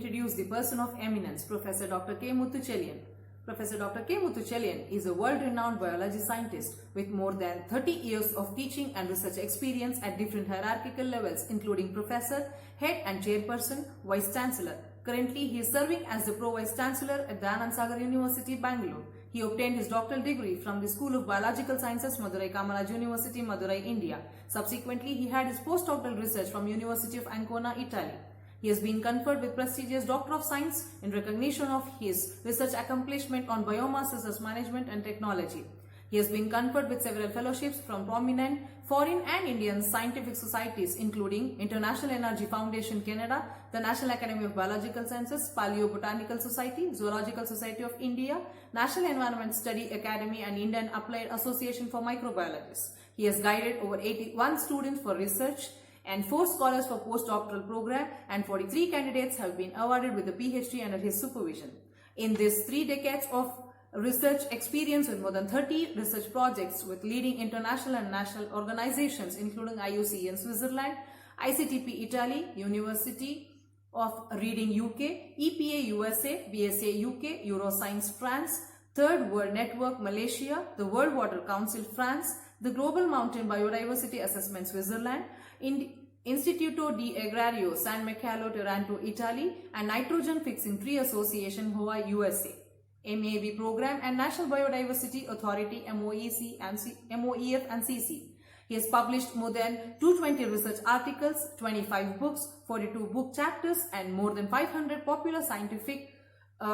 introduce the person of eminence, Professor Dr. K. Muthuchelian. Professor Dr. K. Muthuchelian is a world-renowned biology scientist with more than 30 years of teaching and research experience at different hierarchical levels, including professor, head and chairperson, vice chancellor. Currently, he is serving as the pro-vice chancellor at the Anand Sagar University, Bangalore. He obtained his doctoral degree from the School of Biological Sciences, Madurai Kamaraj University, Madurai, India. Subsequently, he had his postdoctoral research from University of Ancona, Italy. He has been conferred with prestigious Doctor of Science in recognition of his research accomplishment on biomass resource management and technology. He has been conferred with several fellowships from prominent foreign and Indian scientific societies, including International Energy Foundation Canada, the National Academy of Biological Sciences, Paleobotanical Society, Zoological Society of India, National Environment Study Academy and Indian Applied Association for Microbiologists. He has guided over 81 students for research and 4 scholars for postdoctoral program, and 43 candidates have been awarded with a PhD under his supervision. In these 3 decades of research experience with more than 30 research projects with leading international and national organizations including IUCN in Switzerland, ICTP Italy, University of Reading UK, EPA USA, BSA UK, Euroscience France, Third World Network Malaysia, the World Water Council France, the Global Mountain Biodiversity Assessment Switzerland, Instituto di Agrario San Michele Taranto Italy, and Nitrogen Fixing Tree Association Hawaii USA. MAB Program and National Biodiversity Authority MOEF and CC. He has published more than 220 research articles, 25 books, 42 book chapters and more than 500 popular scientific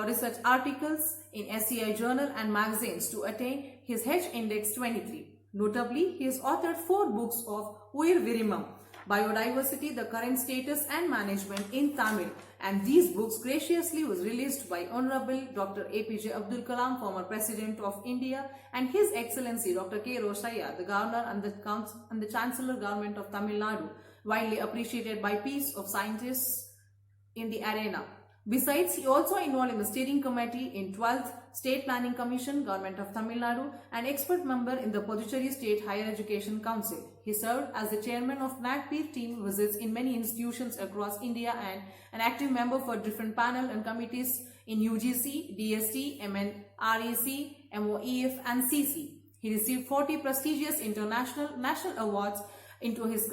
research articles in SCI journal and magazines to attain his H index 23. Notably, he has authored 4 books of Uir Virimam, Biodiversity, the Current Status and Management in Tamil, and these books graciously was released by Honorable Dr. APJ Abdul Kalam, former President of India, and His Excellency Dr. K. Roshaya, the Governor and the Chancellor Government of Tamil Nadu, widely appreciated by peace of scientists in the arena. Besides, he also involved in the steering committee in 12th State Planning Commission, Government of Tamil Nadu, and expert member in the Puducherry State Higher Education Council. He served as the chairman of NACPIR team visits in many institutions across India and an active member for different panel and committees in UGC, DST, MNREC, MOEF and CC. He received 40 prestigious international national awards into his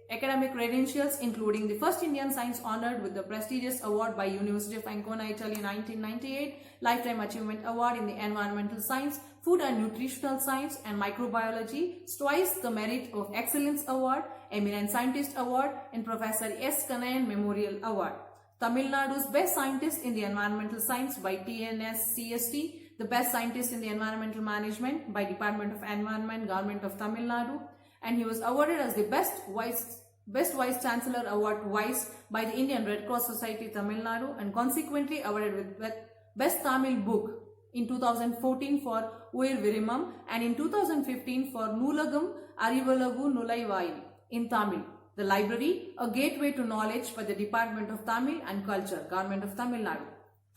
academic credentials, including the first Indian science honored with the prestigious award by University of Ancona, Italy 1998, Lifetime Achievement Award in the Environmental Science, Food and Nutritional Science and Microbiology, twice the Merit of Excellence Award, Eminent Scientist Award, and Professor S. Kanayan Memorial Award. Tamil Nadu's Best Scientist in the Environmental Science by TNS-CST, the Best Scientist in the Environmental Management by Department of Environment, Government of Tamil Nadu, and he was awarded as the Best Vice Chancellor Award twice by the Indian Red Cross Society Tamil Nadu, and consequently awarded with Best Tamil Book in 2014 for Uir Virimam and in 2015 for Nulagam Arivalagu Nulaivai in Tamil. The library, a gateway to knowledge by the Department of Tamil and Culture, Government of Tamil Nadu.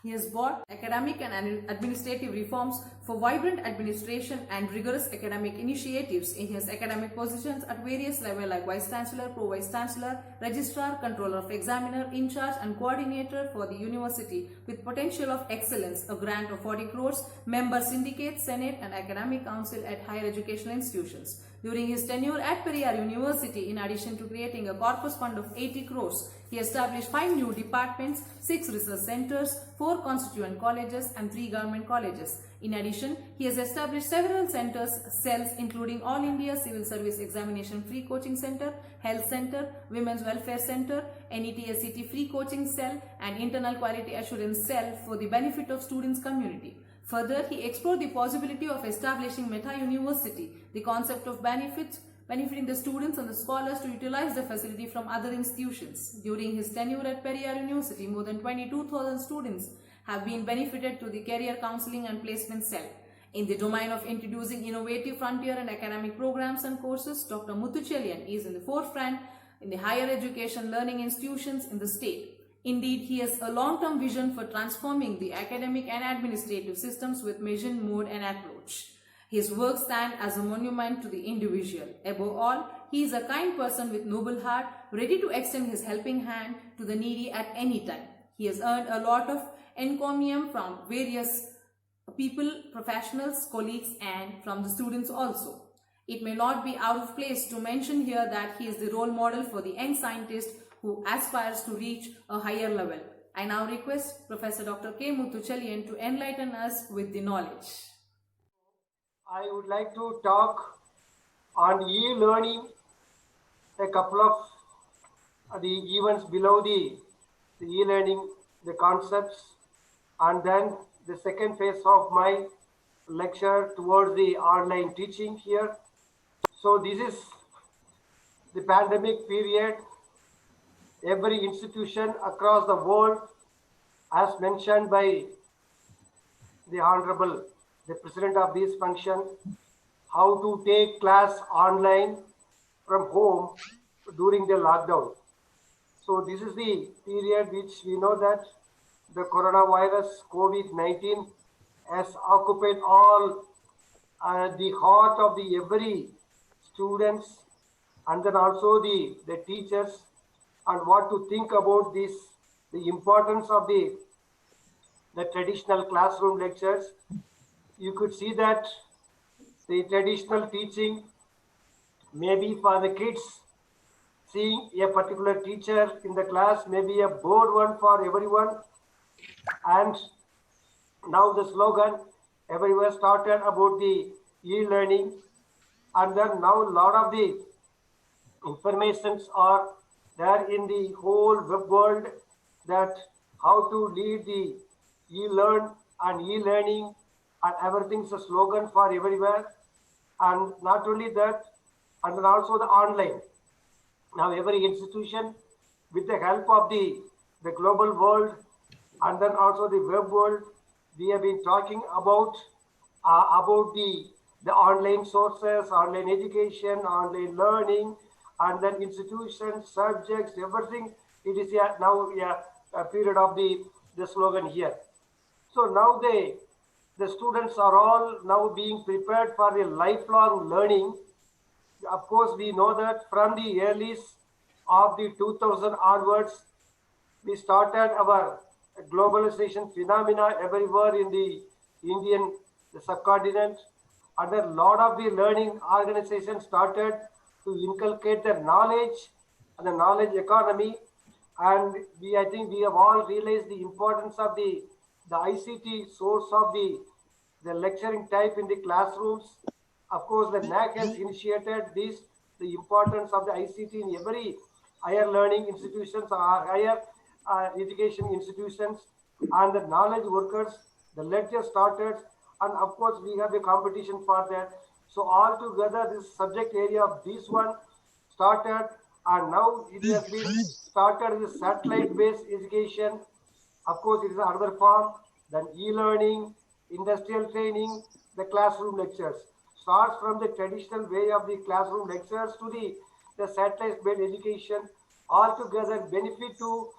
He has brought academic and administrative reforms for vibrant administration and rigorous academic initiatives in his academic positions at various levels like Vice Chancellor, Pro-Vice Chancellor, Registrar, Controller of Examiner, In Charge and Coordinator for the University with potential of excellence, a grant of 40 crores, member syndicate, Senate and Academic Council at higher educational institutions. During his tenure at Periyar University, in addition to creating a corpus fund of 80 crores, he established 5 new departments, 6 research centers, 4 constituent colleges and 3 government colleges. In addition, he has established several cells including All India Civil Service Examination Free Coaching Center, Health Center, Women's Welfare Center, NET-SCT Free Coaching Cell and Internal Quality Assurance Cell for the benefit of students' community. Further, he explored the possibility of establishing Meta University, the concept of benefiting the students and the scholars to utilize the facility from other institutions. During his tenure at Periyar University, more than 22,000 students have been benefited to the Career Counseling and Placement Cell. In the domain of introducing innovative frontier and academic programs and courses, Dr. Muthuchelian is in the forefront in the higher education learning institutions in the state. Indeed, he has a long-term vision for transforming the academic and administrative systems with vision, mode and approach. His work stands as a monument to the individual. Above all, he is a kind person with noble heart, ready to extend his helping hand to the needy at any time. He has earned a lot of encomium from various people, professionals, colleagues, and from the students also. It may not be out of place to mention here that he is the role model for the young scientist who aspires to reach a higher level. I now request Professor Dr. K. Muthuchelian to enlighten us with the knowledge. I would like to talk on e-learning, a couple of the events below the e-learning, the concepts, and then the second phase of my lecture towards the online teaching here. So this is the pandemic period. Every institution across the world, as mentioned by the Honorable, the President of this function, how to take class online from home during the lockdown. So this is the period which we know that the coronavirus COVID-19 has occupied all the heart of the every students, and then also the teachers, and what to think about this, the importance of the traditional classroom lectures. You could see that the traditional teaching, maybe for the kids, seeing a particular teacher in the class, maybe a bored one for everyone. And now the slogan everywhere started about the e-learning, and then now a lot of the informations are there in the whole web world, that how to lead the e-learn and e-learning, and everything's a slogan for everywhere. And not only that, and then also the online. Now every institution, with the help of the global world, and then also the web world, we have been talking about the online sources, online education, online learning, and then institutions, subjects, everything. It is now a period of the slogan here. So now the students are all now being prepared for a lifelong learning. Of course, we know that from the earliest of the 2000 onwards, we started our globalization phenomena everywhere in the Indian subcontinent, and a lot of the learning organizations started to inculcate the knowledge and the knowledge economy. And I think we have all realized the importance of the ICT source of the lecturing type in the classrooms. Of course, the NAC has initiated this, the importance of the ICT in every higher learning institutions or higher education institutions, and the knowledge workers, the lecture started, and of course we have a competition for that. So all together, this subject area of this one started, and now it has been started with satellite-based education. Of course, it is another form. Then e-learning, industrial training, the classroom lectures. Starts from the traditional way of the classroom lectures to the satellite-based education. Altogether benefit to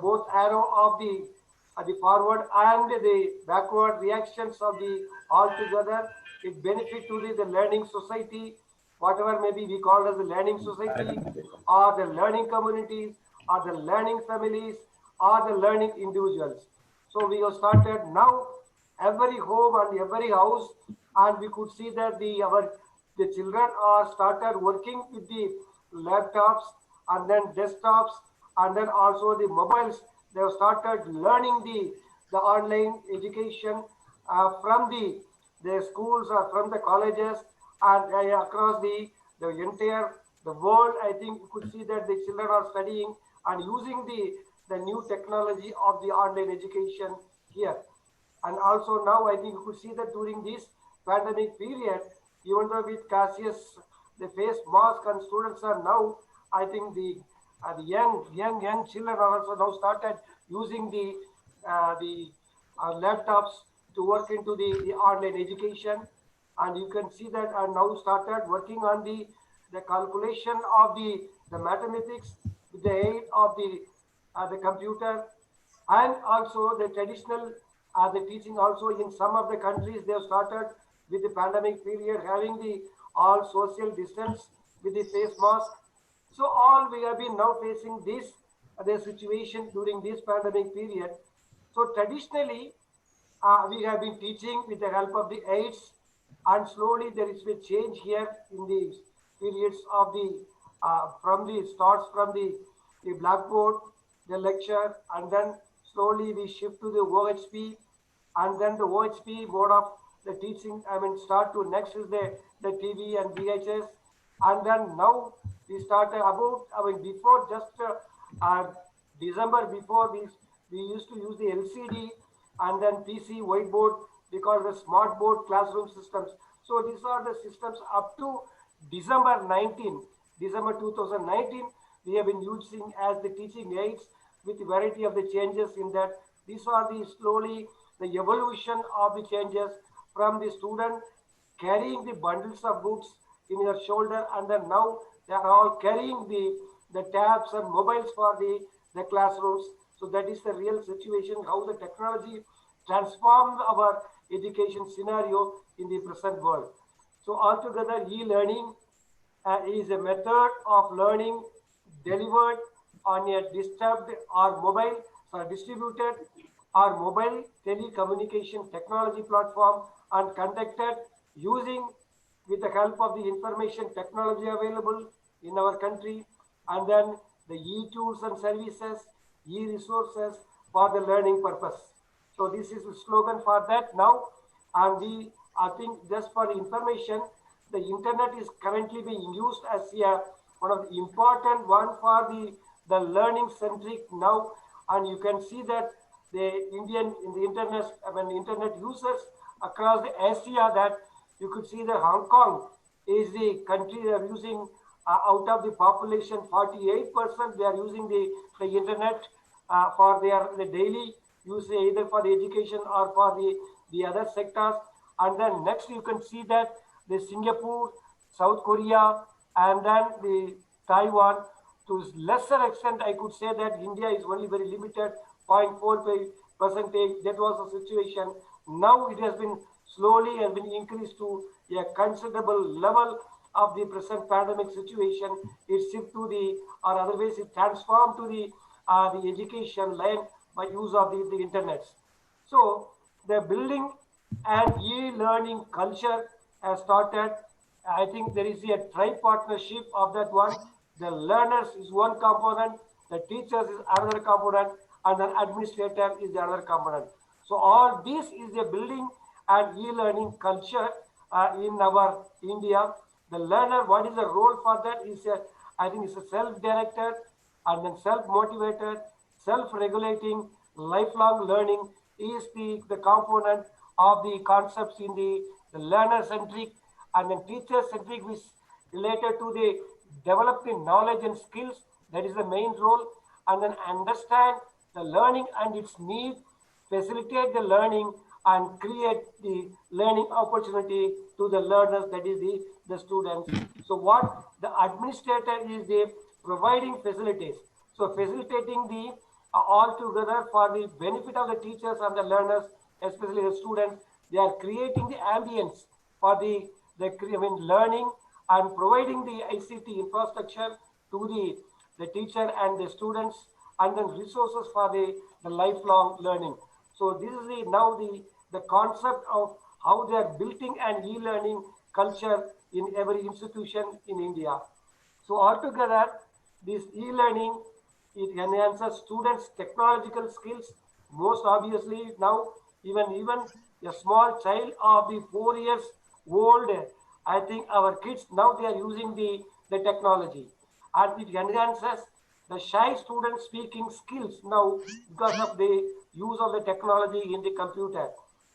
both arrow of the forward and the backward reactions of the altogether. It benefit to the learning society, whatever maybe we call as the learning society, or the learning communities, or the learning families, or the learning individuals. So we have started now every home and every house, and we could see that the children are started working with the laptops, and then desktops, and then also the mobiles. They have started learning the online education from the schools or from the colleges, and across the entire the world. I think you could see that the children are studying and using the new technology of the online education here. And also now I think you could see that during this pandemic period, even though with Cassius, the face mask, and students are now, I think the young children are also now started using the laptops to work into the online education. And you can see that are now started working on the calculation of the mathematics with the aid of the computer, and also the traditional the teaching also in some of the countries. They have started with the pandemic period having the all social distance with the face mask. So all we have been now facing this their situation during this pandemic period. So traditionally, we have been teaching with the help of the aids, and slowly there is a change here in the periods of the from the starts from the blackboard, the lecture, and then slowly we shift to the OHP, and then the OHP mode of the teaching, I mean, start to next is the TV and VHS, and then now we started about, I mean, before just December before we used to use the LCD and then PC whiteboard because the smart board classroom systems. So these are the systems up to December 19, December 2019. We have been using as the teaching aids with variety of the changes in that. These are the slowly the evolution of the changes from the student carrying the bundles of books in your shoulder, and then now they are all carrying the tabs and mobiles for the classrooms. So that is the real situation, how the technology transformed our education scenario in the present world. So altogether, e-learning is a method of learning delivered on a disturbed or mobile or distributed or mobile telecommunication technology platform and conducted using with the help of the information technology available in our country, and then the e-tools and services, e-resources for the learning purpose. So this is the slogan for that now. And I think just for the information, the internet is currently being used as one of the important one for the learning centric now. And you can see that the Indian in the internet, I mean internet users across the Asia, that you could see that Hong Kong is the country they are using out of the population, 48% they are using the internet for the daily use, either for the education or for the other sectors. And then next you can see that the Singapore, South Korea, and then the Taiwan. To lesser extent, I could say that India is only very limited, 0.45%. That was the situation. Now it has been slowly and been increased to a considerable level of the present pandemic situation. It shift to the, or otherwise it transformed to the education line by use of the internet. So the building and e-learning culture has started. I think there is a tri-partnership of that one. The learners is one component, the teachers is another component, and an administrator is the other component. So all this is a building and e-learning culture in our India. The learner, what is the role for that is I think it's a self-directed and then self-motivated, self-regulating, lifelong learning is the component of the concepts in the learner-centric and then teacher-centric, which related to the developing knowledge and skills. That is the main role. And then understand the learning and its need, facilitate the learning, and create the learning opportunity to the learners, that is the students. So what the administrator is the providing facilities. So facilitating the all together for the benefit of the teachers and the learners, especially the students. They are creating the ambience for the learning and providing the ICT infrastructure to the teacher and the students, and then resources for the lifelong learning. So this is now the concept of how they are building an e-learning culture in every institution in India. So altogether, this e-learning, it enhances students' technological skills. Most obviously now, even a small child of the 4 years old, I think our kids now they are using the technology, and it enhances the shy student speaking skills now because of the use of the technology in the computer,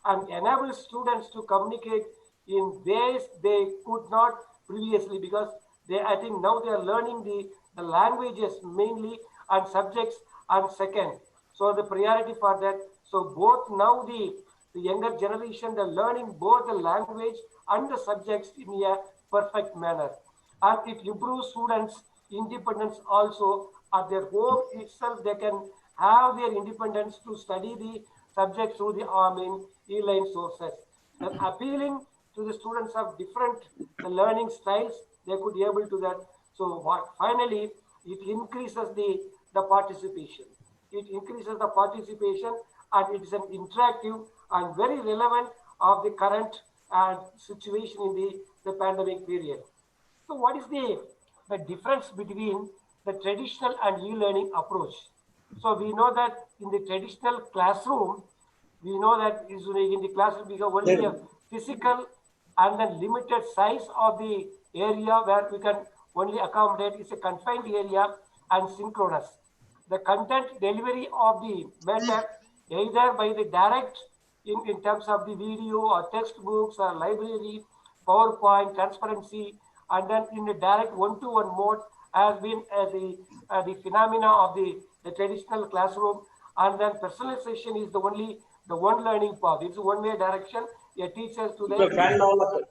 and enables students to communicate in ways they could not previously, because they, I think now they are learning the languages mainly and subjects and second. So the priority for that. So both now the younger generation, they're learning both the language and the subjects in a perfect manner. And it improves students' independence also. At their home itself, they can have their independence to study the subject through the e-line sources. And appealing to the students of different learning styles, they could be able to that. So what finally it increases the participation. It increases the participation, and it is an interactive and very relevant of the current situation in the pandemic period. So what is the difference between the traditional and e-learning approach? So we know that in the traditional classroom, we know that in the classroom we have only a physical and then limited size of the area where we can only accommodate. It's a confined area and synchronous. The content delivery of the matter either by the direct in terms of the video or textbooks or library, PowerPoint, transparency, and then in the direct one-to-one mode has been the phenomena of the traditional classroom, and then personalization is the only the one learning path. It's a one-way direction. A teacher to the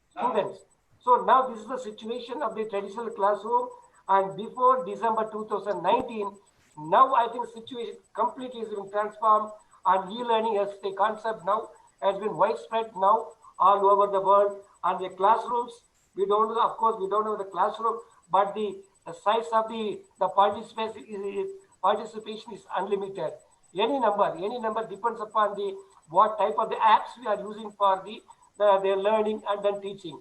students. So now this is the situation of the traditional classroom, and before December 2019, now I think situation completely has been transformed, and e-learning as a concept now has been widespread now all over the world. And the classrooms, we don't know, of course, we don't know the classroom, but the size of the participation is unlimited. Any number depends upon the what type of the apps we are using for the learning and then teaching.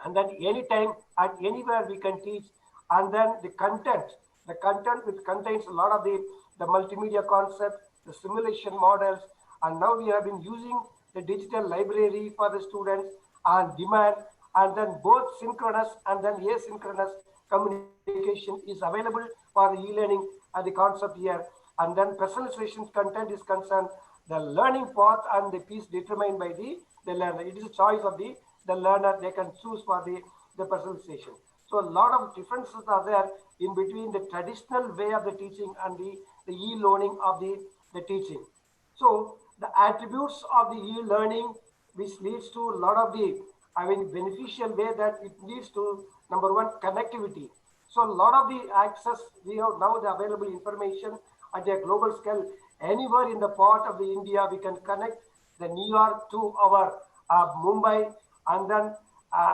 And then anytime and anywhere we can teach. And then the content which contains a lot of the multimedia concept, the simulation models, and now we have been using the digital library for the students on demand, and then both synchronous and then asynchronous communication is available for the e-learning and the concept here. And then personalization content is concerned, the learning path and the piece determined by the learner. It is a choice of the learner. They can choose for the personalization. So a lot of differences are there in between the traditional way of the teaching and the e-learning of the teaching. So the attributes of the e-learning, which leads to a lot of beneficial way, that it leads to number one, connectivity. So a lot of the access, we have now the available information at a global scale. Anywhere in the part of the India, we can connect the New York to our Mumbai, and then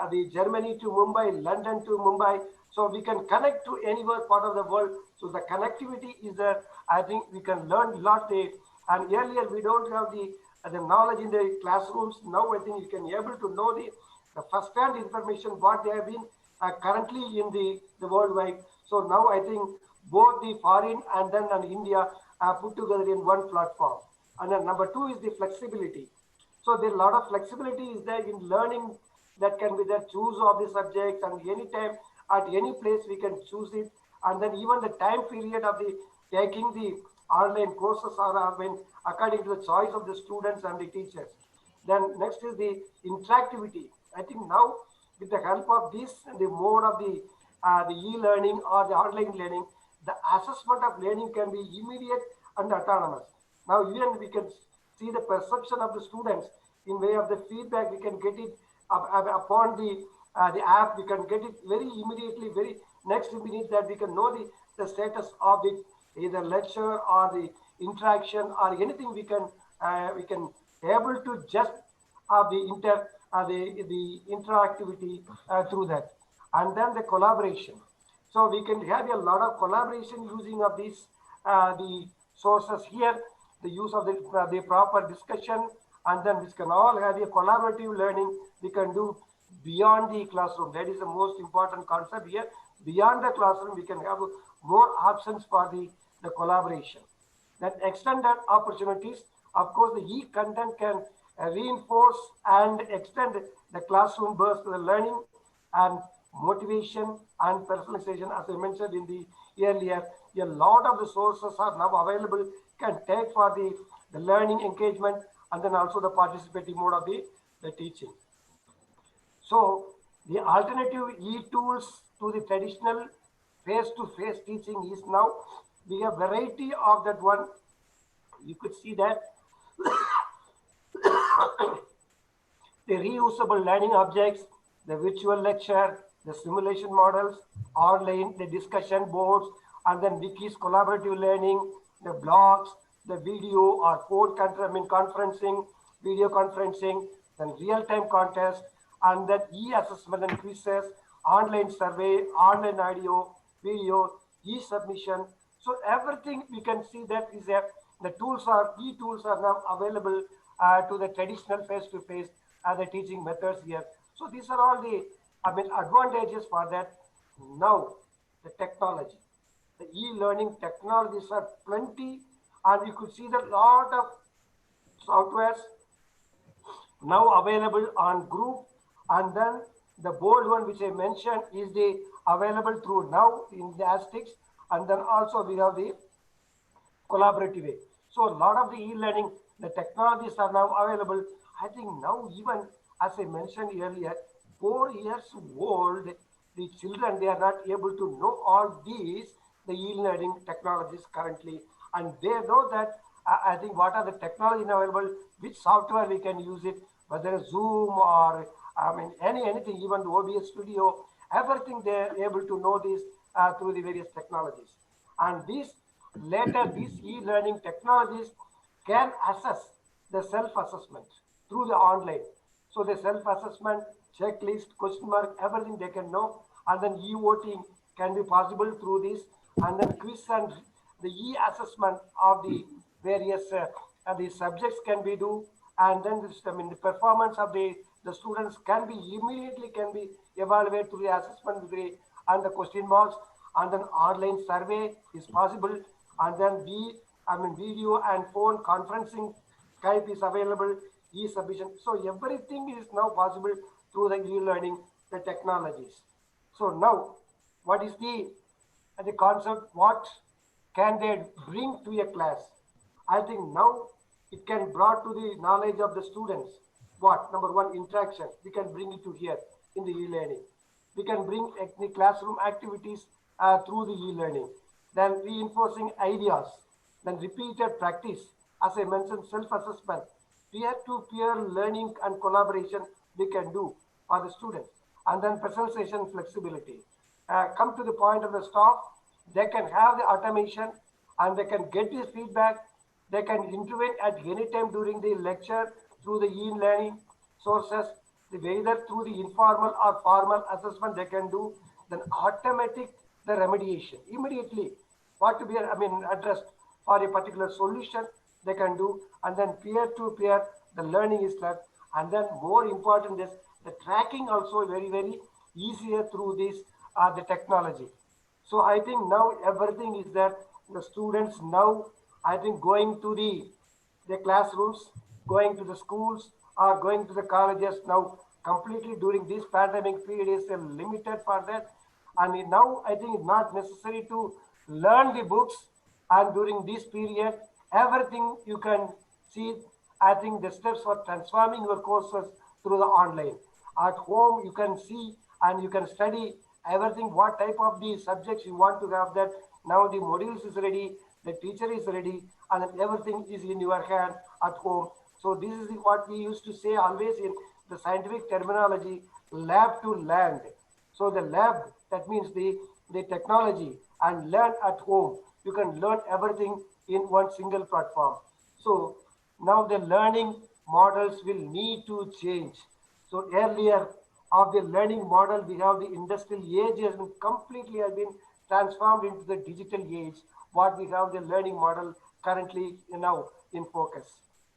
the Germany to Mumbai, London to Mumbai. So we can connect to anywhere part of the world. So the connectivity is there. I think we can learn a lot there. And earlier we don't have the knowledge in the classrooms. Now I think you can be able to know the first-hand information what they have been currently in the worldwide. So now I think both the foreign and then India are put together in one platform. And then number two is the flexibility. So there a lot of flexibility is there in learning, that can be the choose of the subjects, and anytime at any place we can choose it. And then even the time period of the taking the online courses are been according to the choice of the students and the teachers. Then next is the interactivity. I think now with the help of this, the mode of the e-learning or the online learning, the assessment of learning can be immediate and autonomous. Now even we can see the perception of the students in way of the feedback. We can get it upon the app. We can get it very immediately, very next minute, that we can know the status of the either lecture or the interaction or anything. We can able to just the interactivity through that. And then the collaboration. So we can have a lot of collaboration using of these the sources here, the use of the proper discussion, and then this can all have a collaborative learning we can do beyond the classroom. That is the most important concept here. Beyond the classroom, we can have more options for the collaboration. Then extended opportunities. Of course, the e-content can reinforce and extend the classroom burst to the learning and motivation and personalization. As I mentioned in the earlier, a lot of the sources are now available, can take for the learning engagement, and then also the participative mode of the teaching. So the alternative e-tools to the traditional face-to-face teaching is now we have variety of that one. You could see that the reusable learning objects, the virtual lecture, the simulation models, online, the discussion boards, and then wikis, collaborative learning, the blogs, the video or code conferencing, video conferencing, then real-time contest, and then e-assessment and quizzes, online survey, online audio, video, e-submission. So everything we can see that is a the tools are e-tools are now available to the traditional face-to-face the teaching methods here. So these are all the advantages for that. Now the technology, the e-learning technologies are plenty, and you could see the lot of softwares now available on group, and then the bold one which I mentioned is the available through now in the Astics, and then also we have the collaborative way. So a lot of the e-learning, the technologies are now available. I think now even as I mentioned earlier, 4 years old, the children they are not able to know all these the e-learning technologies currently, and they know that I think what are the technology available, which software we can use it, whether Zoom or anything, even the OBS Studio, everything they are able to know this through the various technologies. And these e-learning technologies can assess the self-assessment through the online. So the self-assessment, checklist, question mark, everything they can know, and then e-voting can be possible through this, and then quiz and the e-assessment of the various the subjects can be do, and then this, the performance of the students can be immediately can be evaluated through the assessment with the and the question marks, and then online survey is possible, and then video and phone conferencing, Skype is available, e-submission. So everything is now possible through the e-learning, the technologies. So now, what is the concept? What can they bring to a class? I think now it can brought to the knowledge of the students. What? Number one, interaction. We can bring it to here in the e-learning. We can bring the classroom activities through the e-learning. Then reinforcing ideas. Then repeated practice. As I mentioned, self-assessment. Peer-to-peer learning and collaboration we can do for the students. And then presentation flexibility. Come to the point of the staff, they can have the automation, and they can get this feedback. They can intervene at any time during the lecture through the e-learning sources, whether through the informal or formal assessment they can do, then automatic the remediation immediately. What to be addressed for a particular solution they can do, and then peer to peer the learning is left, and then more important is the tracking also very easier through this the technology. So I think now everything is that the students now I think going to the classrooms, going to the schools, or going to the colleges now completely during this pandemic period is limited for that. And now I think it's not necessary to learn the books, and during this period, everything you can see, I think the steps for transforming your courses through the online. At home, you can see and you can study everything, what type of the subjects you want to have that. Now the modules is ready, the teacher is ready, and everything is in your hand at home. So this is what we used to say always in the scientific terminology, lab to land. So the lab, that means the technology, and learn at home. You can learn everything in one single platform. So now the learning models will need to change. So earlier of the learning model, we have the industrial age has been completely has been transformed into the digital age. What we have the learning model currently now in focus.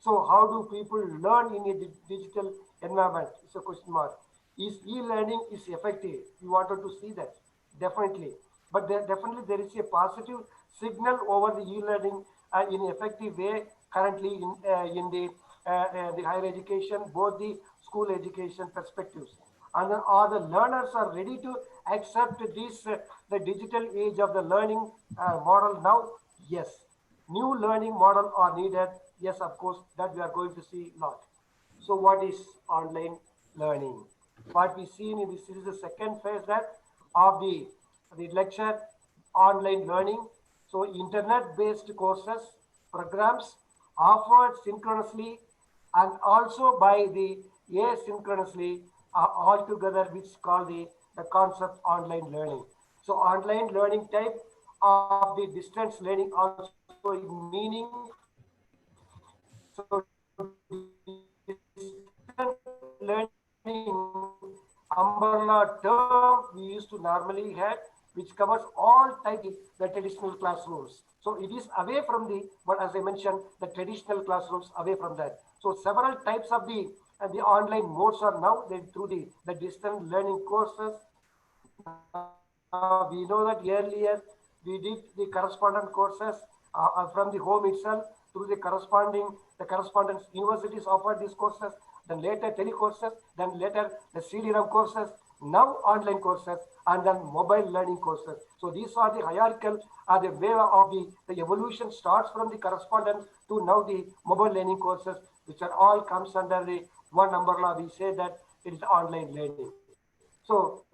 So how do people learn in a digital environment? It's a question mark. Is e-learning is effective? We wanted to see that definitely, but definitely there is a positive signal over the e-learning in effective way currently in the higher education, both the school education perspectives, and then are the learners are ready to accept this the digital age of the learning model now? Yes. New learning model are needed. Yes, of course, that we are going to see a lot. So what is online learning? What we see in this is the second phase that of the lecture, online learning. So internet-based courses, programs offered synchronously and also by the asynchronously all together, which is called the concept online learning. So online learning type of the distance learning also in meaning. So distance learning umbrella term we used to normally had in the school, which covers all types of the traditional classrooms. So it is away from the, but as I mentioned, the traditional classrooms away from that. So several types of the online modes are now through the distance learning courses. We know that earlier we did the correspondent courses from the home itself through the correspondence universities offered these courses, then later telecourses, then later the CD-ROM courses, now online courses, and then mobile learning courses. So these are the hierarchical, the way of the evolution starts from the correspondence to now the mobile learning courses, which are all comes under the one umbrella. We say that it is online learning. So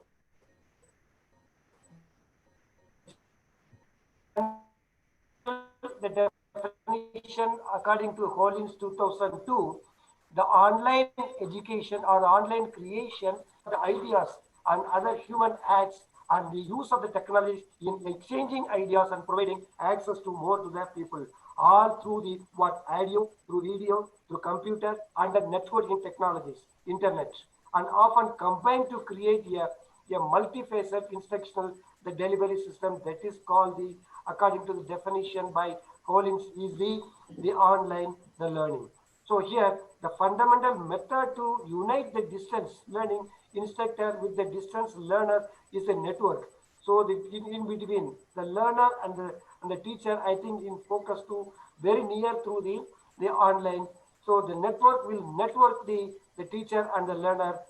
the definition according to Hollins 2002, the online education or online creation of the ideas and other human acts and the use of the technology in exchanging ideas and providing access to more to the people, all through the what audio, through video, through computer and the networking technologies, internet, and often combined to create a multifaceted instructional the delivery system that is called the, according to the definition by Collins, is the online the learning. So here the fundamental method to unite the distance learning instructor with the distance learner is a network. So the in between the learner and the teacher, I think in focus to very near through the online. So the network will network the teacher and the learner.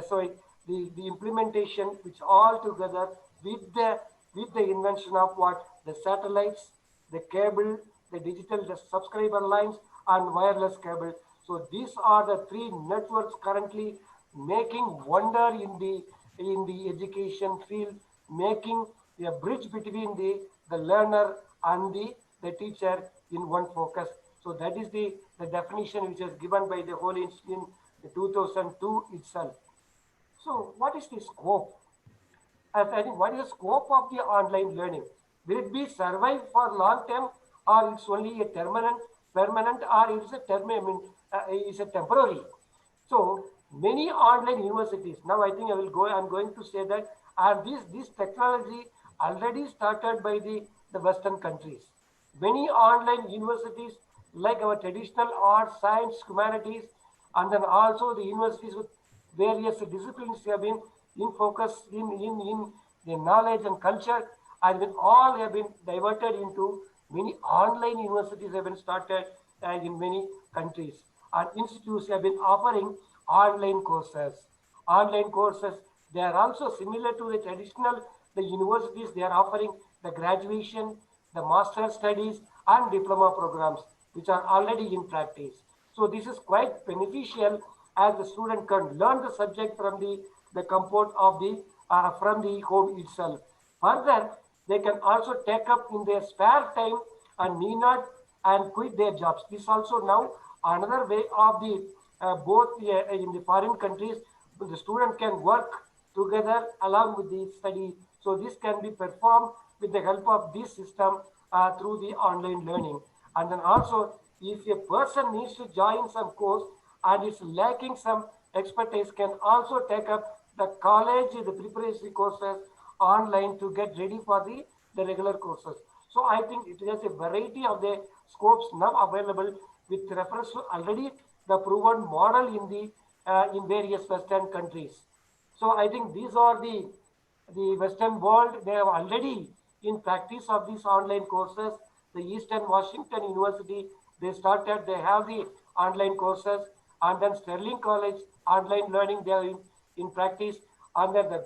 So the implementation which all together with the invention of what the satellites, the cable, the digital the subscriber lines and wireless cable. So these are the three networks currently making wonder in the education field, making a bridge between the learner and the teacher in one focus. So that is the definition which is given by the whole institute in 2002 itself. So what is the scope? I think what is the scope of the online learning? Will it be survive for long term, or it's only a permanent, or it's a term? I mean, it's a temporary. So many online universities now. I think I will go. I'm going to say that are this technology already started by the Western countries. Many online universities, like our traditional arts, science, humanities, and then also the universities with various disciplines have been in focus in the knowledge and culture, and been all have been diverted into many online universities have been started in many countries, and institutes have been offering online courses. Online courses, they are also similar to the traditional the universities. They are offering the graduation, the master studies, and diploma programs, which are already in practice. So this is quite beneficial as the student can learn the subject from the comfort of the from the home itself. Further, they can also take up in their spare time and need not and quit their jobs. This also now another way of the both in the foreign countries, the student can work together along with the study. So this can be performed with the help of this system through the online learning. And then also, if a person needs to join some course and is lacking some expertise, can also take up the college, the preparatory courses online to get ready for the regular courses. So I think it has a variety of the scopes now available with reference to already the proven model in various Western countries. So I think these are the Western world. They have already in practice of these online courses. The Eastern Washington University, they started. They have the online courses, and then Sterling College online learning. They are in practice, and then the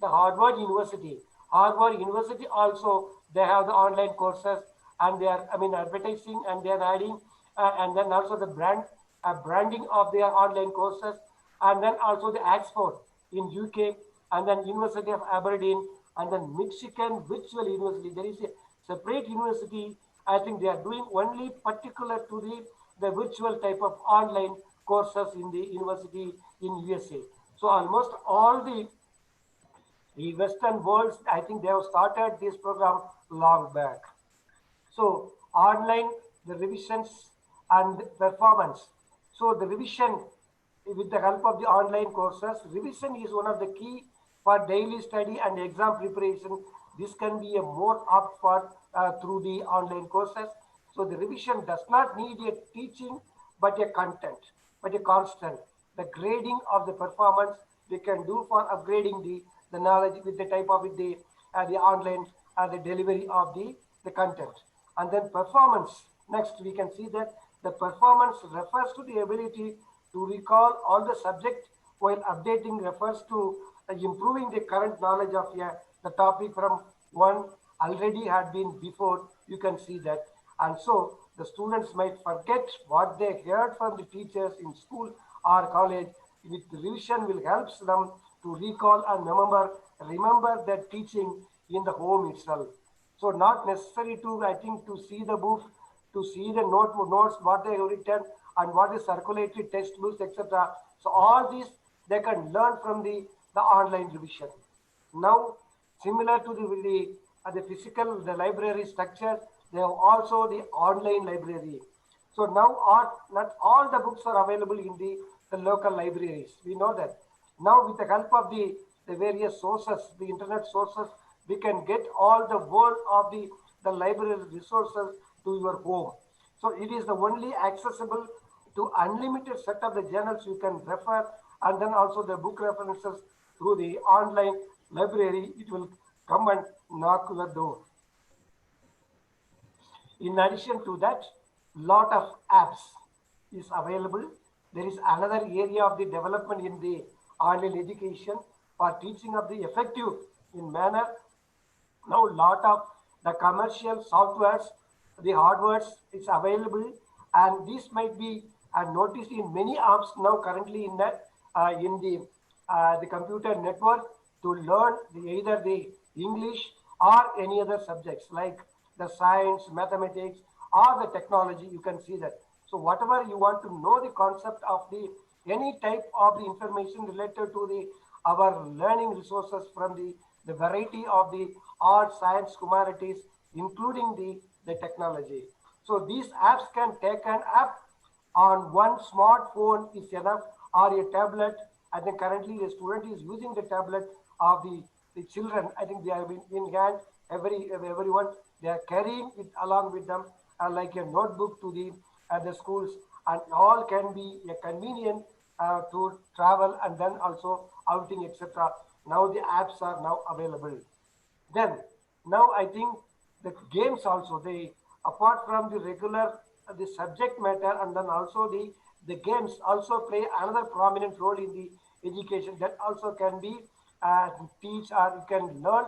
Harvard University. Harvard University also they have the online courses, and they are I mean advertising, and they are adding and then also the branding of their online courses, and then also the Oxford in UK, and then University of Aberdeen, and then Michigan Virtual University. There is a separate university. I think they are doing only particular to the virtual type of online courses in the university in USA. So almost all the Western worlds, I think they have started this program long back. So online, the revisions and performance. So the revision with the help of the online courses, revision is one of the key For daily study and exam preparation, this can be a more apt for through the online courses. So the revision does not need a teaching, but a content, but a constant. The grading of the performance we can do for upgrading the knowledge with the type of with the online the delivery of the content. And then performance. Next, we can see that the performance refers to the ability to recall all the subject, while updating refers to improving the current knowledge of the topic from one already had been before. You can see that. And so the students might forget what they heard from the teachers in school or college. With revision will help them to recall and remember that teaching in the home itself. So not necessary to, I think, to see the books, to see the notes, what they have written, and what is circulated, textbooks, etc. So all these they can learn from the online revision. Now, similar to the physical, the library structure, they have also the online library. So now not all the books are available in the local libraries. We know that. Now with the help of the various sources, the internet sources, we can get all the world of the library resources to your home. So it is the only accessible to unlimited set of the journals you can refer, and then also the book references through the online library. It will come and knock your door. In addition to that, lot of apps is available. There is another area of the development in the online education for teaching of the effective in manner. Now lot of the commercial softwares, the hardwares is available, and this might be noticed in many apps now currently in the computer network to learn either the English or any other subjects like the science, mathematics, or the technology. You can see that. So whatever you want to know the concept of the any type of the information related to the our learning resources from the variety of the art, science, humanities, including the technology. So these apps can take an app on one smartphone is enough, or a tablet. I think currently the student is using the tablet of the children. I think they have in hand, everyone, they are carrying it along with them like a notebook to the schools, and all can be a convenient to travel and then also outing, etc. Now the apps are now available. Then now I think the games also, they apart from the regular the subject matter, and then also the games also play another prominent role in the education. That also can be teach, or you can learn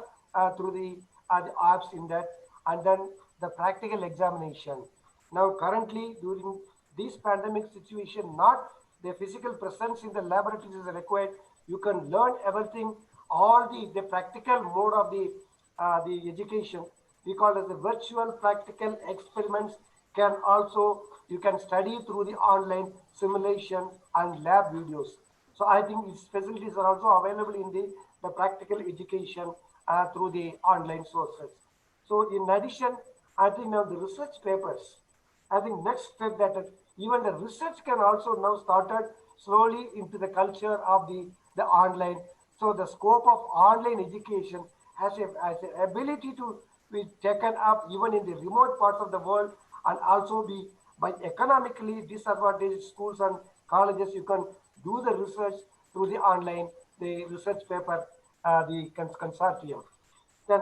through the apps in that. And then the practical examination. Now currently during this pandemic situation, not the physical presence in the laboratories is required. You can learn everything, all the practical mode of the education. We call it the virtual practical experiments. Can also you can study through the online simulation and lab videos. So I think these facilities are also available in the practical education through the online sources. So in addition, I think now the research papers, I think next step that even the research can also now started slowly into the culture of the online. So the scope of online education has a ability to be taken up even in the remote parts of the world, and also be by economically disadvantaged schools and colleges. You can do the research through the online, the research paper, the consortium. Then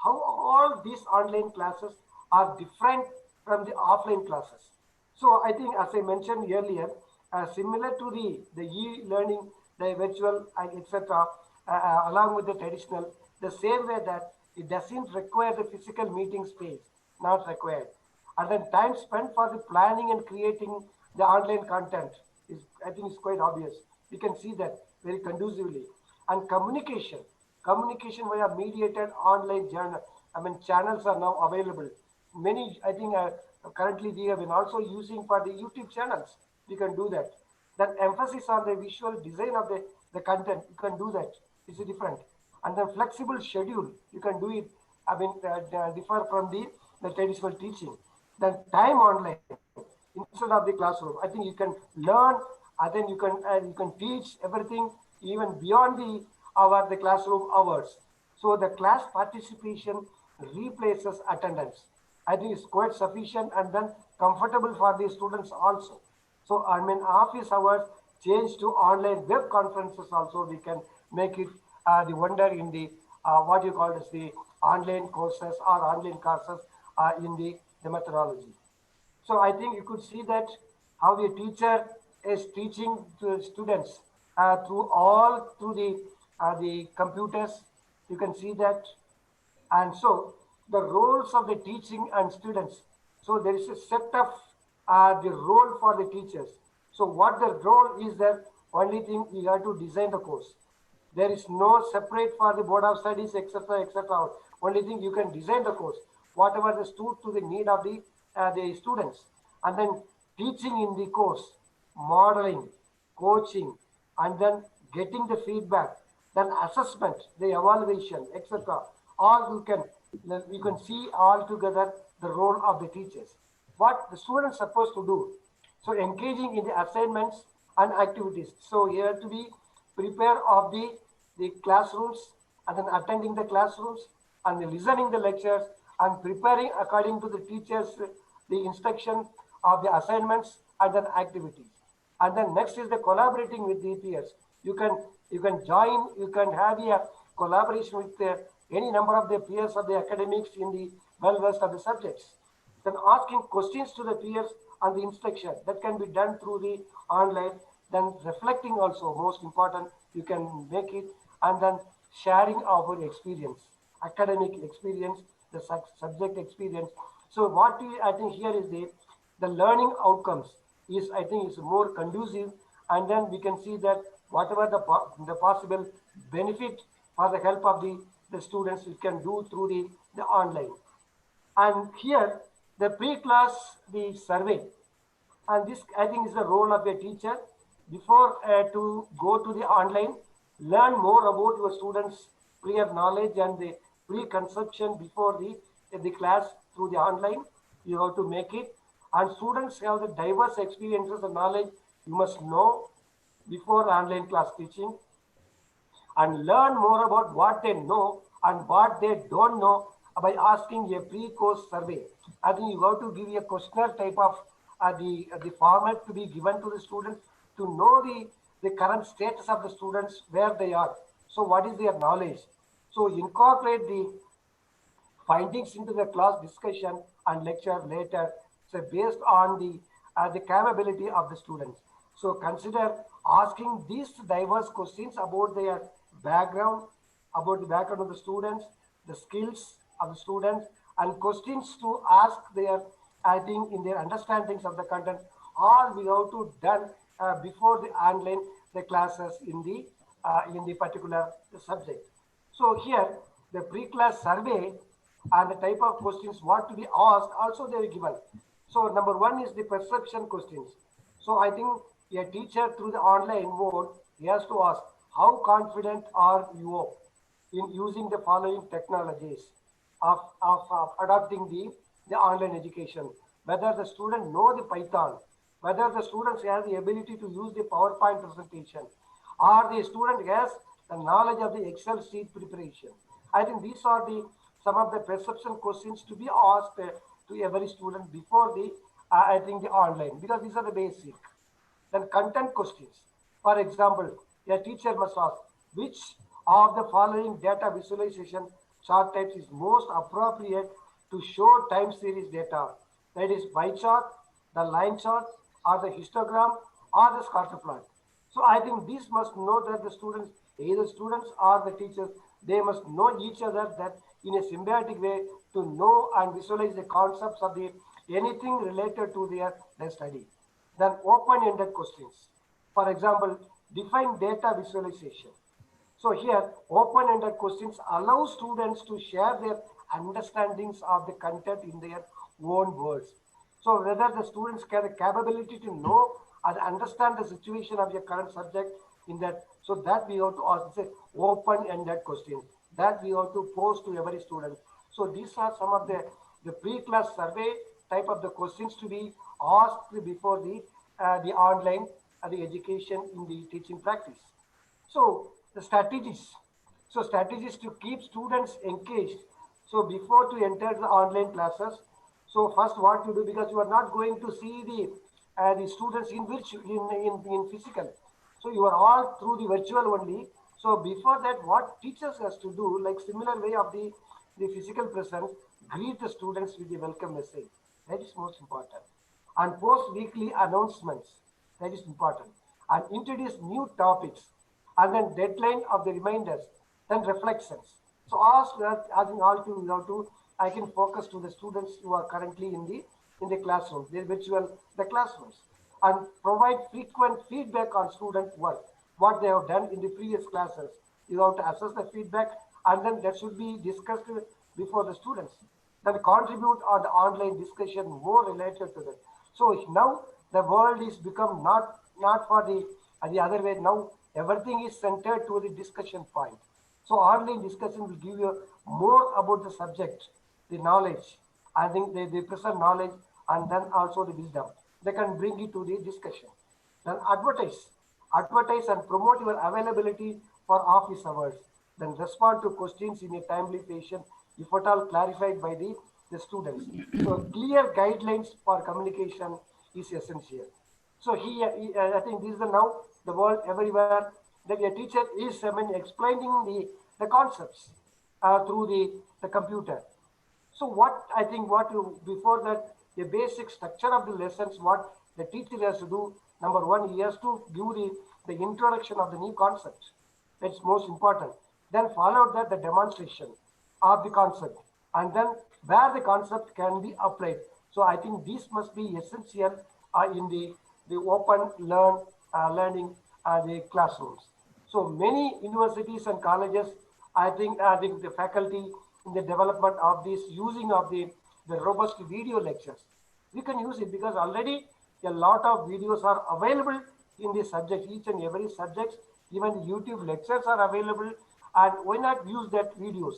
how all these online classes are different from the offline classes. So I think, as I mentioned earlier, similar to the e-learning, the virtual, etc., along with the traditional, the same way that it doesn't require the physical meeting space, not required. And then time spent for the planning and creating the online content is, I think, is quite obvious. We can see that very conducively. And communication via mediated online journal. I mean, channels are now available. Many, I think, currently we have been also using for the YouTube channels. We can do that. That emphasis on the visual design of the content, you can do that. It's different. And then flexible schedule, you can do it. I mean, differ from the traditional teaching. Then time online instead of the classroom. I think you can learn, and then you can teach everything even beyond the classroom hours. So the class participation replaces attendance. I think it's quite sufficient and then comfortable for the students also. So I mean office hours change to online web conferences also. We can make it the wonder in the what you call as the online courses or online classes in the methodology. So I think you could see that how a teacher is teaching to students through the computers. You can see that, and so the roles of the teaching and students. So there is a set of the role for the teachers. So what the role is that only thing we have to design the course. There is no separate for the board of studies, etc., etc. Only thing you can design the course, whatever the suit to the need of the students, and then teaching in the course, modeling, coaching, and then getting the feedback, then assessment, the evaluation, etc. All you can see all together the role of the teachers. What the students supposed to do. So engaging in the assignments and activities. So you have to be prepare of the classrooms and then attending the classrooms and then listening the lectures and preparing according to the teachers the instruction of the assignments and then activities. And then next is the collaborating with the peers. You can join, you can have a collaboration with any number of the peers of the academics in the well versed of the subjects. Then asking questions to the peers on the instruction that can be done through the online. Then reflecting also most important, you can make it, and then sharing our experience, academic experience, the subject experience. So what I think here is the learning outcomes is I think is more conducive, and then we can see that whatever the possible benefit for the help of the students we can do through the online. And here the pre-class the survey, and this I think is the role of a teacher before to go to the online, learn more about your students prior knowledge and the preconception before the class through the online. You have to make it, and students have the diverse experiences and knowledge you must know before online class teaching, and learn more about what they know and what they don't know by asking a pre-course survey. I think you have to give a questionnaire type of the format to be given to the students to know the current status of the students, where they are. So what is their knowledge? So incorporate the findings into the class discussion and lecture later, so based on the capability of the students. So consider asking these diverse questions about their background, about the background of the students, the skills of the students, and questions to ask their, I think, in their understandings of the content. All we have to done before the online the classes in the particular subject. So here the pre-class survey and the type of questions what to be asked also they are given. So number one is the perception questions. So I think a teacher through the online mode, he has to ask, how confident are you in using the following technologies of adopting the online education? Whether the student know the Python, whether the students have the ability to use the PowerPoint presentation, or the student has the knowledge of the Excel sheet preparation. I think these are the some of the perception questions to be asked to every student before the I think the online, because these are the basic. Then content questions. For example, a teacher must ask which of the following data visualization chart types is most appropriate to show time series data. That is pie chart, the line chart, or the histogram, or the scatter plot. So I think these must know that the students, either students or the teachers, they must know each other that in a symbiotic way to know and visualize the concepts of the anything related to their study. Then open-ended questions. For example, define data visualization. So here, open-ended questions allow students to share their understandings of the content in their own words. So whether the students get the capability to know and understand the situation of your current subject in that, so that we have to ask, say, open-ended questions that we have to pose to every student. So these are some of the pre-class survey type of the questions to be asked before the online the education in the teaching practice. So the strategies. So strategies to keep students engaged. So before to enter the online classes, so first what you do, because you are not going to see the students in which in physical. So you are all through the virtual only. So before that, what teachers has to do, like similar way of the physical presence, greet the students with a welcome message. That is most important. And post weekly announcements. That is important. And introduce new topics. And then deadline of the reminders. Then reflections. So ask that asking all to I can focus to the students who are currently in the classroom, the virtual the classrooms, and provide frequent feedback on student work, what they have done in the previous classes. You have to assess the feedback, and then that should be discussed before the students. Then contribute on the online discussion more related to that. So now the world is become not for the other way. Now everything is centered to the discussion point. So online discussion will give you more about the subject, the knowledge. I think they present knowledge and then also the wisdom. They can bring it to the discussion. Then advertise and promote your availability for office hours. Then respond to questions in a timely fashion, if at all clarified by the students. So clear guidelines for communication is essential. So I think this is now the world everywhere that a teacher is, explaining the concepts through the computer. So what I think what you before that the basic structure of the lessons, what the teacher has to do. Number one, he has to give the introduction of the new concept. That's most important. Then followed that the demonstration of the concept, and then where the concept can be applied. So I think this must be essential in the open learning the classrooms. So many universities and colleges, I think the faculty in the development of this using of the robust video lectures. We can use it because already a lot of videos are available in the subject, each and every subject. Even YouTube lectures are available, and why not use that videos?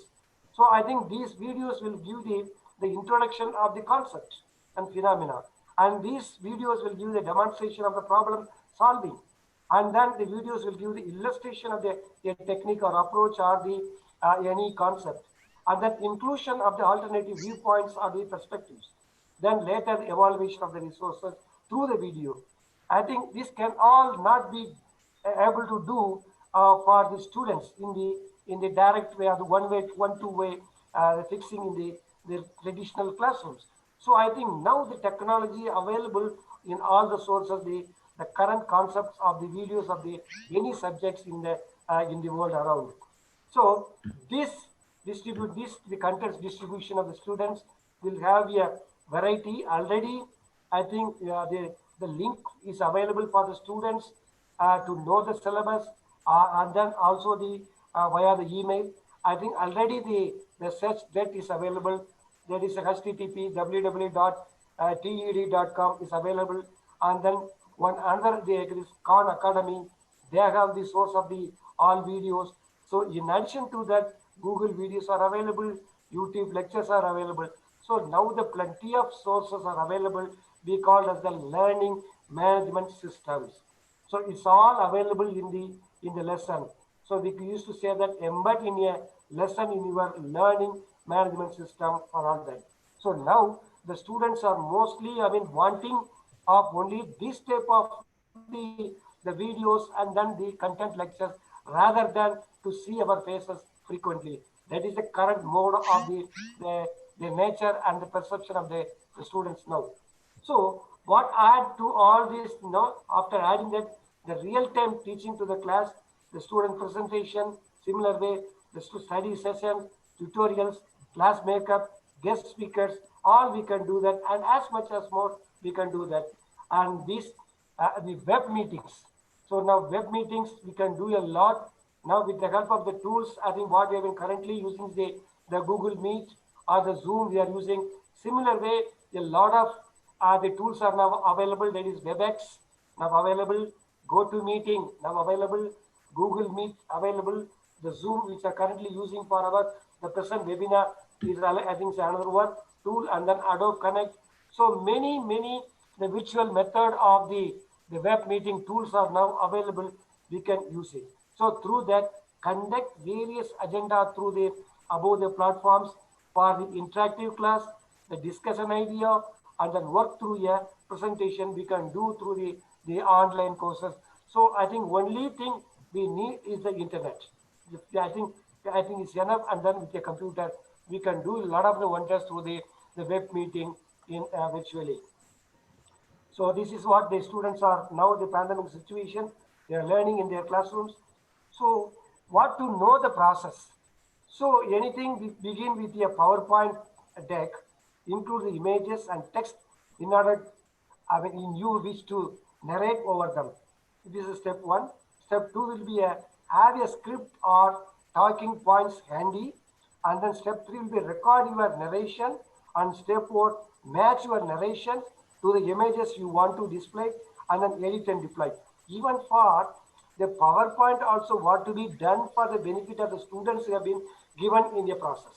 So I think these videos will give the introduction of the concept and phenomena, and these videos will give the demonstration of the problem solving, and then the videos will give the illustration of the a technique or approach or the any concept, and then inclusion of the alternative viewpoints or the perspectives, then later evaluation of the resources through the video. I think this can all not be able to do for the students in the direct way or the one two way fixing in the traditional classrooms. So I think now the technology available in all the sources, the current concepts of the videos of the any subjects in the world around. So this distribute this the contents distribution of the students will have a variety already. I think the link is available for the students to know the syllabus, and then also the via the email. I think already the search that is available. There is a http www.ted.com is available, and then one another there is Khan Academy. They have the source of the all videos. So in addition to that, Google videos are available, YouTube lectures are available. So now the plenty of sources are available. We call as the learning management systems. So it's all available in the lesson. So we used to say that embed in a lesson in your learning management system for all that. So now the students are mostly, wanting of only this type of the videos and then the content lectures rather than to see our faces frequently. That is the current mode of the nature and the perception of the students now. So what add to all this, after adding that the real-time teaching to the class, the student presentation, similar way, the study session, tutorials, class makeup, guest speakers, all we can do that, and as much as more we can do that. And these the web meetings. So now web meetings we can do a lot. Now with the help of the tools, I think what we have been currently using the Google Meet or the Zoom we are using. Similar way, a lot of the tools are now available. There is WebEx now available, GoToMeeting now available, Google Meet available, the Zoom which are currently using for our the present webinar is I think is another one tool, and then Adobe Connect. So many the virtual method of the web meeting tools are now available. We can use it. So through that conduct various agenda through the above the platforms for the interactive class, the discussion idea, and then work through a presentation we can do through the online courses. So I think only thing we need is the internet. I think I think it's enough, and then with a computer we can do a lot of the wonders through the web meeting in virtually. So this is what the students are now the pandemic situation. They are learning in their classrooms. So what to know the process? So anything we begin with a PowerPoint deck, include the images and text in order, I mean, in you wish to narrate over them. This is step one. Step two will be a have a script or talking points handy, and then step three will be record your narration, and step four match your narration to the images you want to display, and then edit and deploy. Even for the PowerPoint also what to be done for the benefit of the students who have been given in the process.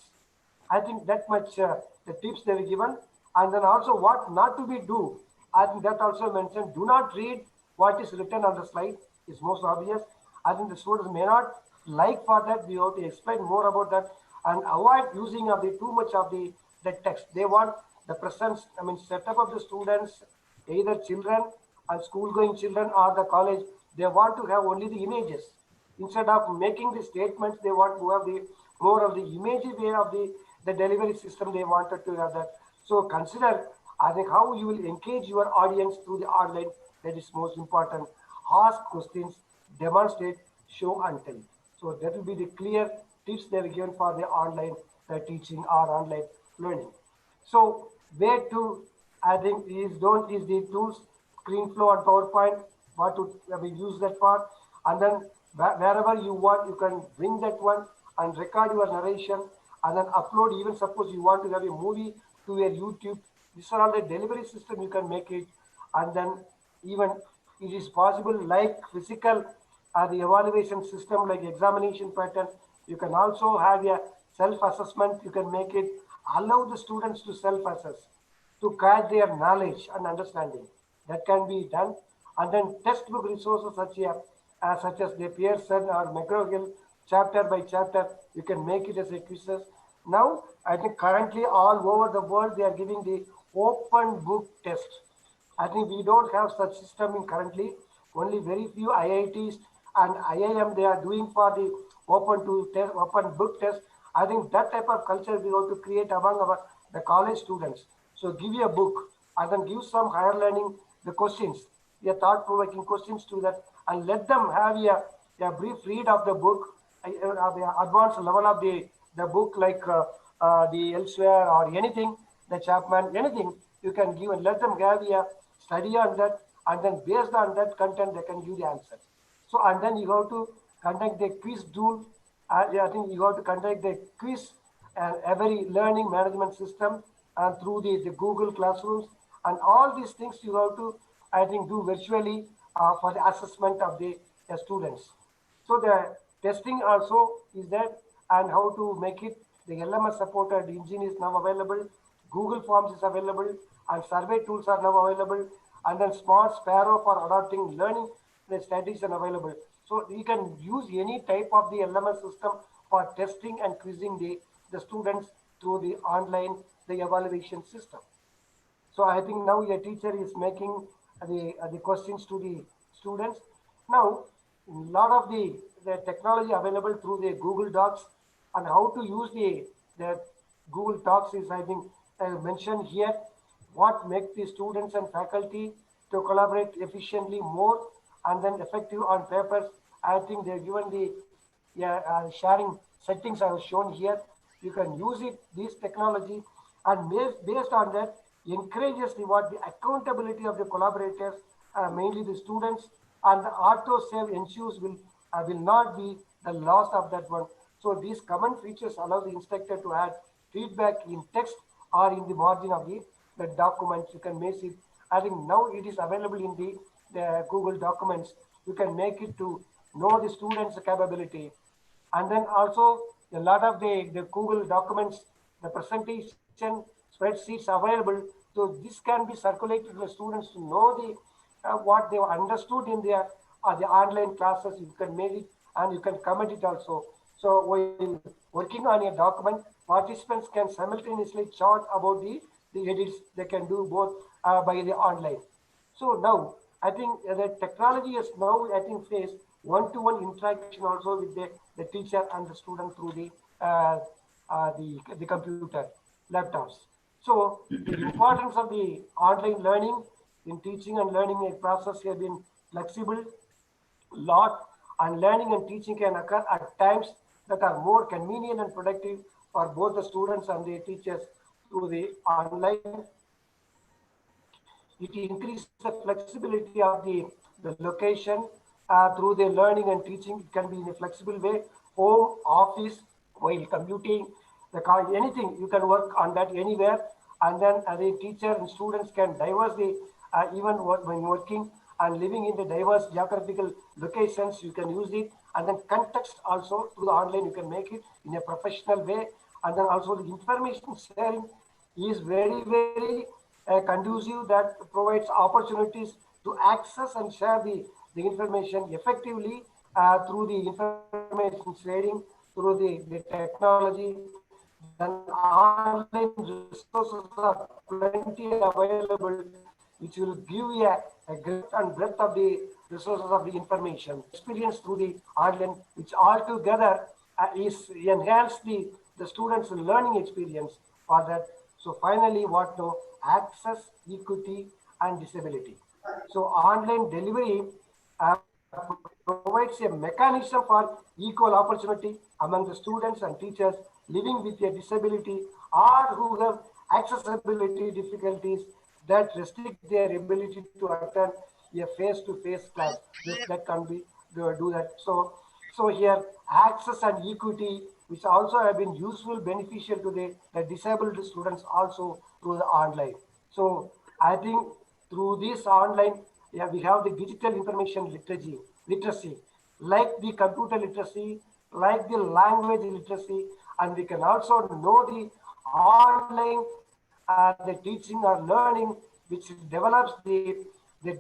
I think that much the tips they were given, and then also what not to be do. I think that also mentioned. Do not read what is written on the slide. It's most obvious. I think the students may not like for that. We have to explain more about that and avoid using of the too much of the text. They want the presence. I mean, setup of the students, either children and school-going children or the college. They want to have only the images instead of making the statements. They want to have the more of the imagey way of the delivery system. They wanted to have that. So consider, I think, how you will engage your audience through the online. That is most important. Ask questions, demonstrate, show and tell. So that will be the clear tips they are given for the online teaching or online learning. So where to, I think, is don't use the tools, ScreenFlow and PowerPoint, what to use that for, and then wherever you want, you can bring that one and record your narration, and then upload. Even suppose you want to have a movie to your YouTube, these are all the delivery system you can make it, and then even it is possible like physical the evaluation system like examination pattern. You can also have a self-assessment. You can make it allow the students to self-assess to catch their knowledge and understanding. That can be done. And then textbook resources such as the Pearson or McGraw-Hill, chapter by chapter, you can make it as a quizzes. Now, I think currently all over the world they are giving the open book test. I think we don't have such system in currently. Only very few IITs and IIM they are doing for the open book test. I think that type of culture we have to create among the college students. So give you a book and then give some higher learning the questions, the thought-provoking questions to that, and let them have a brief read of the book, the advanced level of the book like the Elsewhere or anything, the Chapman, anything you can give and let them have a study on that, and then based on that content they can give the answers. So and then you have to conduct the quiz tool. I think you have to conduct the quiz and every learning management system and through the Google Classrooms and all these things you have to, I think, do virtually for the assessment of the students. So the testing also is there and how to make it. The LMS supported engine is now available. Google Forms is available and survey tools are now available. And then Smart Sparrow for adopting learning the strategies are available. So you can use any type of the LMS system for testing and quizzing the students through the online the evaluation system. So I think now a teacher is making the questions to the students. Now, a lot of the technology available through the Google Docs and how to use the Google Docs is I think mentioned here. What makes the students and faculty to collaborate efficiently more and then effective on papers. I think they've given the sharing settings I was shown here. You can use it, this technology, and based on that, encourages the accountability of the collaborators, mainly the students, and the auto save ensures will not be the loss of that one. So these common features allow the instructor to add feedback in text or in the margin of the document. You can make it. I think now it is available in the Google documents. You can make it to know the students' capability. And then also a lot of the Google documents, the presentation spreadsheets available. So this can be circulated to the students to know what they understood in their the online classes. You can make it and you can comment it also. So while working on a document, participants can simultaneously chart about the edits. They can do both by the online. So now I think the technology has now I think faced one-to-one interaction also with the teacher and the student through uh, the computer, laptops. So the importance of the online learning in teaching and learning a process have been flexible, lot, and learning and teaching can occur at times that are more convenient and productive for both the students and the teachers through the online. It increases the flexibility of the location through the learning and teaching. It can be in a flexible way, home, office, while commuting, the car, anything. You can work on that anywhere. And then the teacher and students can diverse the, even when working and living in the diverse geographical locations, you can use it. And then context also through the online, you can make it in a professional way. And then also the information sharing is very, very conducive that provides opportunities to access and share the information effectively through the information sharing, through the technology. Then online resources are plenty available, which will give you a great depth and breadth of the resources of the information. Experience through the online, which altogether is enhance the students' learning experience for that. So finally, what now? Access, equity, and disability. So online delivery provides a mechanism for equal opportunity among the students and teachers living with a disability or who have accessibility difficulties that restrict their ability to attend a face-to-face class. That can be do that. So here access and equity, which also have been useful, beneficial to the disabled students also through the online. So I think through this online, yeah, we have the digital information literacy, like the computer literacy, like the language literacy, and we can also know the online the teaching or learning, which develops the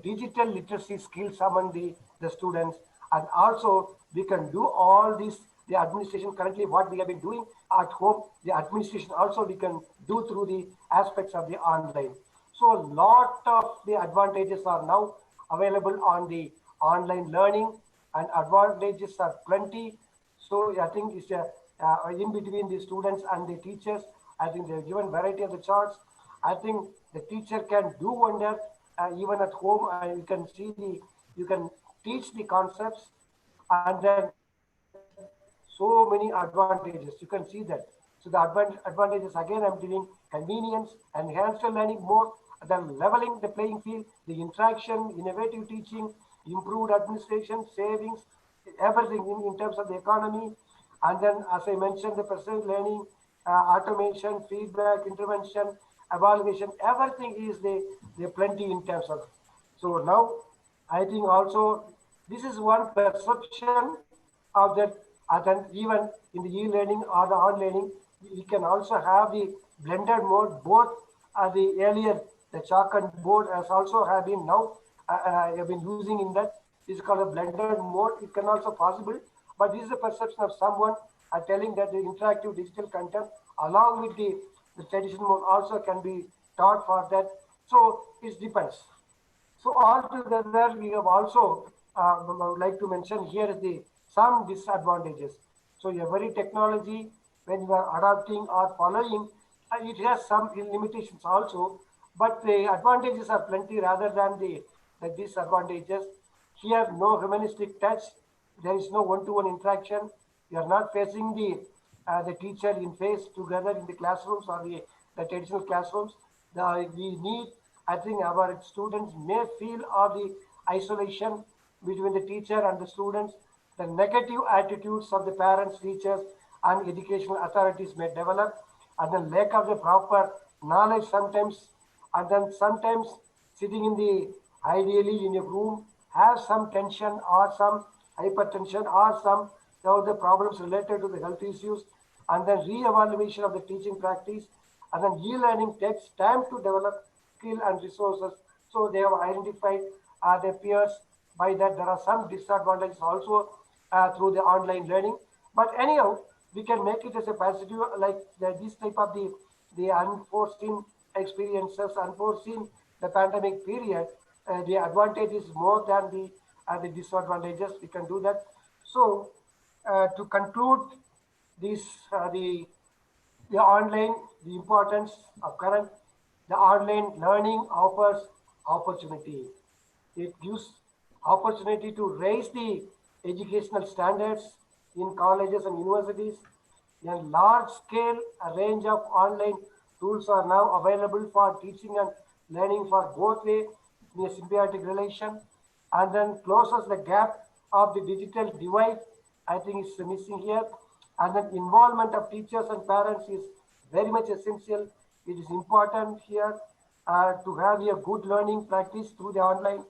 digital literacy skills among the students. And also we can do all this, the administration currently what we have been doing at home, the administration also we can do through the aspects of the online. So a lot of the advantages are now available on the online learning, and advantages are plenty. So I think it's in between the students and the teachers. I think they're given variety of the charts. I think the teacher can do wonder even at home. You can see you can teach the concepts, and then so many advantages. You can see that. So the advantages again, I'm giving convenience, enhanced learning more, then leveling the playing field, the interaction, innovative teaching, improved administration, savings, everything in terms of the economy. And then, as I mentioned, the personal learning, automation, feedback, intervention, evaluation, everything is the plenty in terms of. So now, I think also this is one perception of that. And then even in the e-learning or the on-learning, we can also have the blended mode. Both the earlier the chalk and board has also have been now have been using in that. This is called a blended mode. It can also possible, but this is the perception of someone telling that the interactive digital content along with the traditional mode also can be taught for that. So it depends. So altogether, we have also I would like to mention here the some disadvantages. So every technology, when you are adopting or following, it has some limitations also, but the advantages are plenty rather than the disadvantages. Here, no humanistic touch. There is no one-to-one interaction. You are not facing the teacher in face together in the classrooms or the traditional classrooms. We need, I think our students may feel of the isolation between the teacher and the students. The negative attitudes of the parents, teachers, and educational authorities may develop, and the lack of the proper knowledge sometimes, and then sometimes sitting in the ideally in a room have some tension or some hypertension or some the problems related to the health issues, and then re-evaluation of the teaching practice, and then e-learning takes time to develop skill and resources. So they have identified their peers. By that, there are some disadvantages also. through the online learning. But anyhow, we can make it as a positive, like this type of the unforeseen experiences, unforeseen the pandemic period. The advantage is more than the disadvantages. We can do that. So to conclude this, the online, the importance of current, the online learning offers opportunity. It gives opportunity to raise the educational standards in colleges and universities. A large scale range of online tools are now available for teaching and learning for both way in a symbiotic relation, and then closes the gap of the digital divide. I think is missing here. And then involvement of teachers and parents is very much essential. It is important here to have a good learning practice through the online.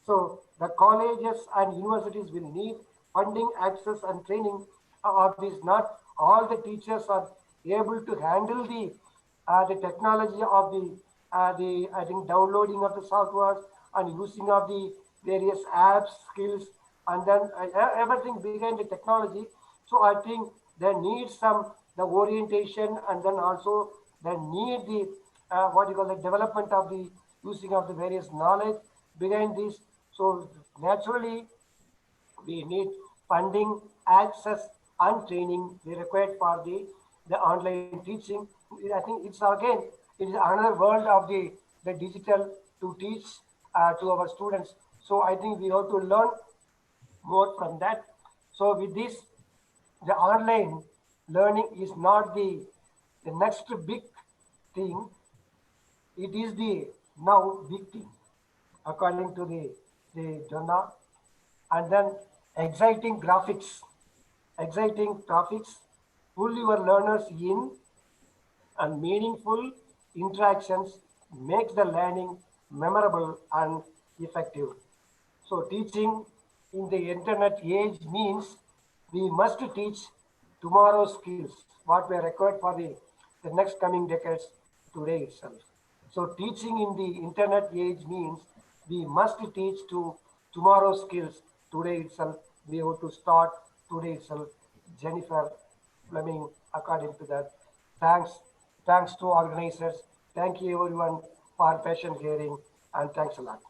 So the colleges and universities will need funding, access, and training of this. Not all the teachers are able to handle the technology of the I think downloading of the software and using of the various apps, skills, and then everything behind the technology. So I think there needs some the orientation, and then also there need the what you call the development of the using of the various knowledge behind this. So naturally, we need funding, access, and training we required for the online teaching. I think it's again it is another world of the digital to teach to our students. So I think we have to learn more from that. So with this, the online learning is not the next big thing. It is the now big thing, according to the journal. And then exciting graphics, exciting topics, pull your learners in, and meaningful interactions makes the learning memorable and effective. So teaching in the internet age means we must teach tomorrow's skills, what we are required for the next coming decades today itself. So teaching in the internet age means we must teach to tomorrow's skills today itself. We have to start today itself. Jennifer Fleming, according to that. Thanks. Thanks to organizers. Thank you everyone for patient hearing, and thanks a lot.